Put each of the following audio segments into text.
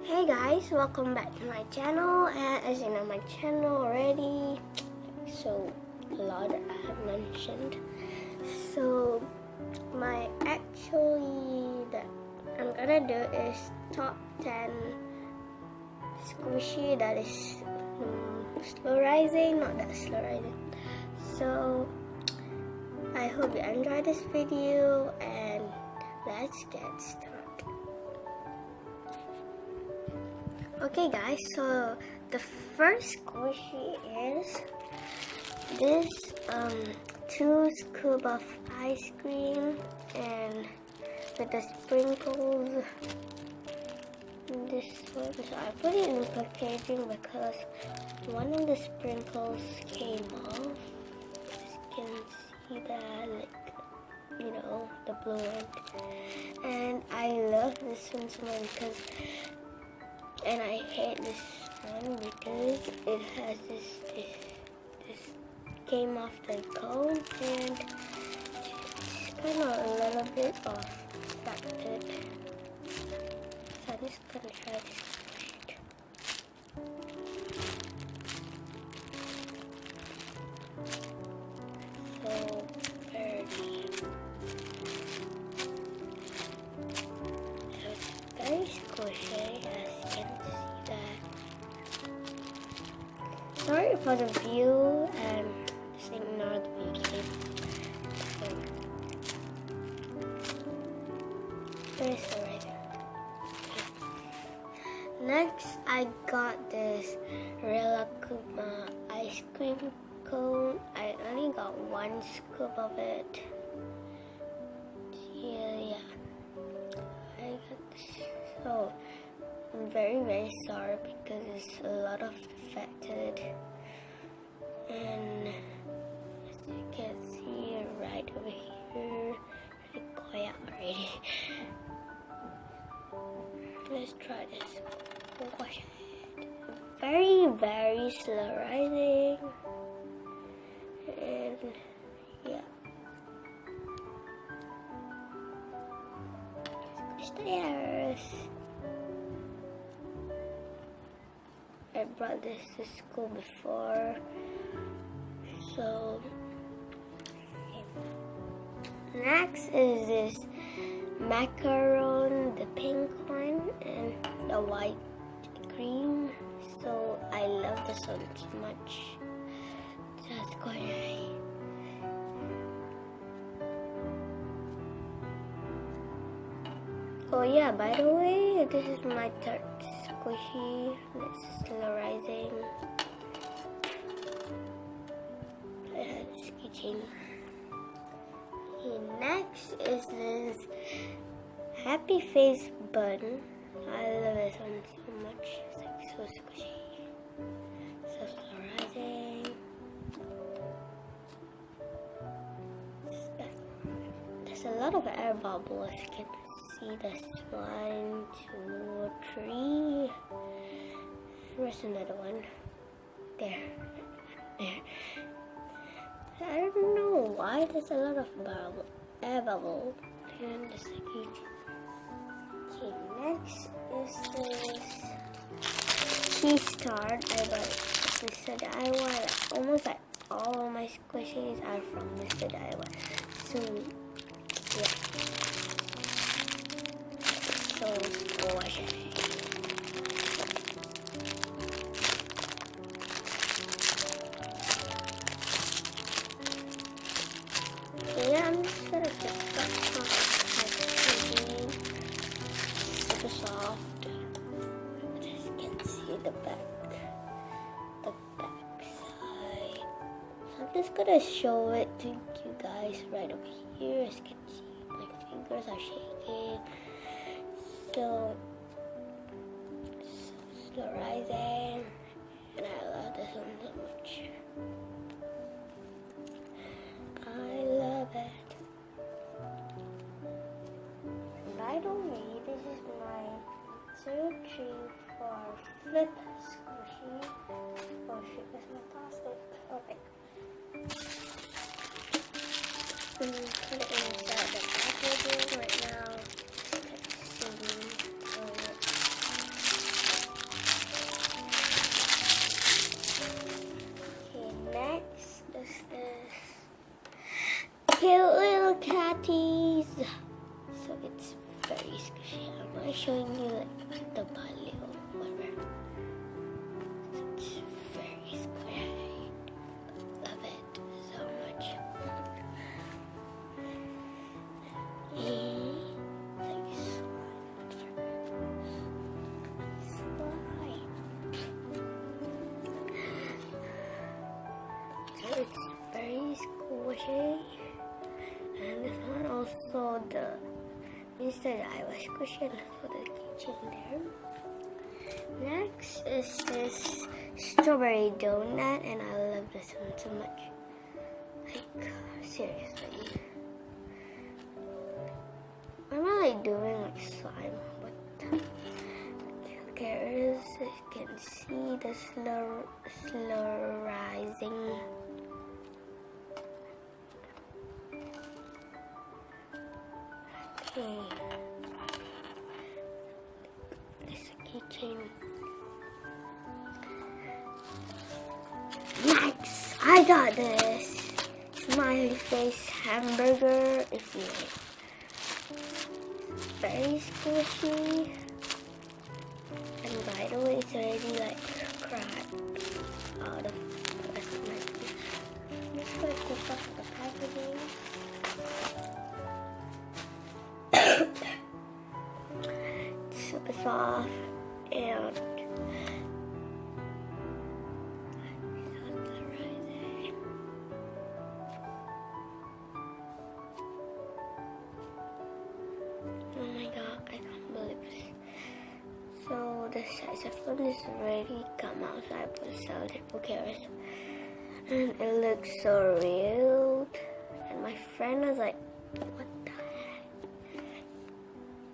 Hey guys, welcome back to my channel. And as you know my channel already, so a lot I have mentioned. So that I'm gonna do is top 10 squishy that is slow rising, not that slow rising. So I hope you enjoy this video and let's get started. Okay guys, so the first squishy is this 2 scoop of ice cream and with the sprinkles. This one, so I put it in packaging because one of the sprinkles came off. You can see that, like, you know, the blue one. And I love this one so much because, and I hate this one because it has this came off the cone and it's kind of a little bit affected. So I'm just gonna try this first. So it's very squishy, as you can see that. Sorry for the view and just ignore the video. Very sorry. Next, I got this Rilakkuma ice cream cone. I only got 1 scoop of it. Yeah. I got this. So I'm very sorry because it's a lot of affected. And as you can see right over here, it's quite out already. Let's try this. Wash it. Very slow rising. And yeah. Stairs. I brought this to school before. So next is this macaron, the pink one and the white cream. So I love this one so much. Just go ahead. Oh yeah, by the way, this is my third squishy. It's slow rising. It has keychain. Next is this Happy Face bun. I love this one so much. It's like so squishy, so slow rising. There's a lot of air bubbles. You can see this 1, 2, 3. Where's another one? There. I don't know why there's a lot of air bubble. And this okay, next is this cheese tart. I bought Mr. DIY. Almost like all of my squishies are from Mr. DIY. So yeah. So squishy. Yeah, I'm just gonna pick up super soft. As you can see the back side. So I'm just gonna show it to you guys right over here. As you can see, my fingers are shaking. So slow rising, and I love this one so much. I love it. By the way, this is my 2, 3, 4, 5th squishy. Oh shit, that's my plastic. Okay. Put it inside the packaging right now. squishy. I'm not showing you like the body or whatever. It's very squishy. Love it so much. So it's very squishy. And this one also instead I was squishy for the keychain there. Next is this strawberry donut, and I love this one so much. Like seriously. I'm not like doing like slime, but okay, as you can see the slurrizing. Okay. This keychain. Next, I got this smiley face hamburger. If you like, very squishy. And by the way, it's already like cracked out of the rest of my teeth. I'm just gonna take off the packaging. It's super soft and oh my god, I can't believe this. So the size of one is already come out, so I put salad, who cares? And it looks so real. And my friend was like, what the heck?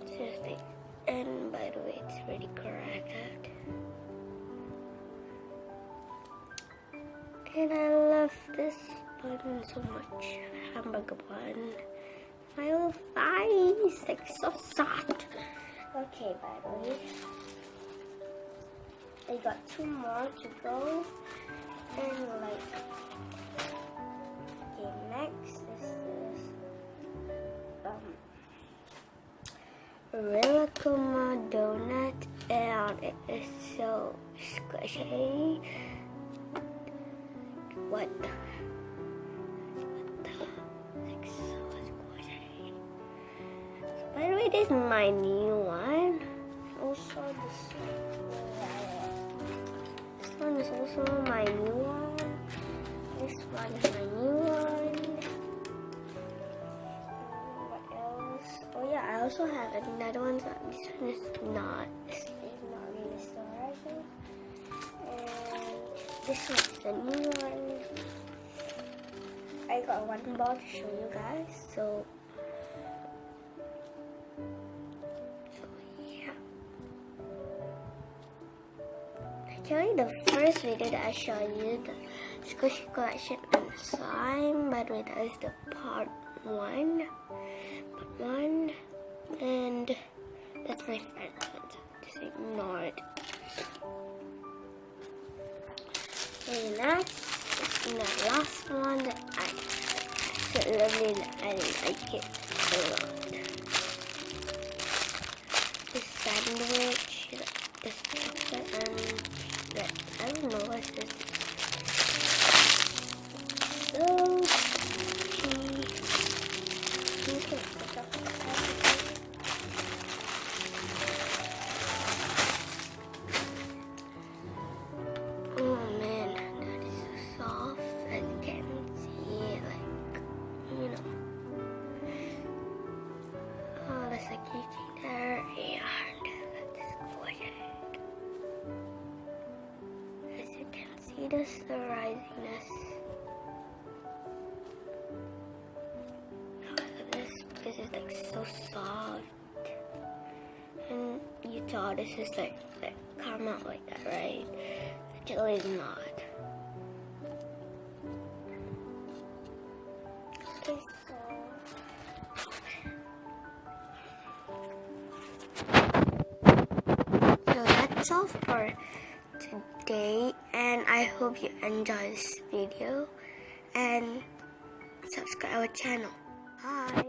Seriously. And by the way, it's already cracked out. And I love this bun so much. Hamburger bun. My little thighs, like so soft. Okay, by the way, I got 2 more to go. And like, okay, next is this Rilakkuma donut, and it is so squishy. What the? Like so squishy. So, by the way, this is my new one. Also, this one is also my new one. This one is my new one. What else? Oh yeah, I also have another one. This one is not. This is not really sterilizing. And this one is a new one. I got one ball to show you guys. So yeah. Actually, the first video that I showed you, the squishy collection and slime, by the way, that is the part 1. And that's my friend. Just ignore it. And next is the last one that I absolutely I like it a lot. This sandwich, this chocolate, and that I don't know what this is. So oh man, that is so soft. As you can see, like, you know. Oh, there's a keychain there, and let's squish it. As you can see, the risiness. Oh, look at this. This is like so soft. And you thought this is like come out like that, right? Actually, it's not. Okay, so that's all for today, and I hope you enjoy this video and subscribe our channel. Bye.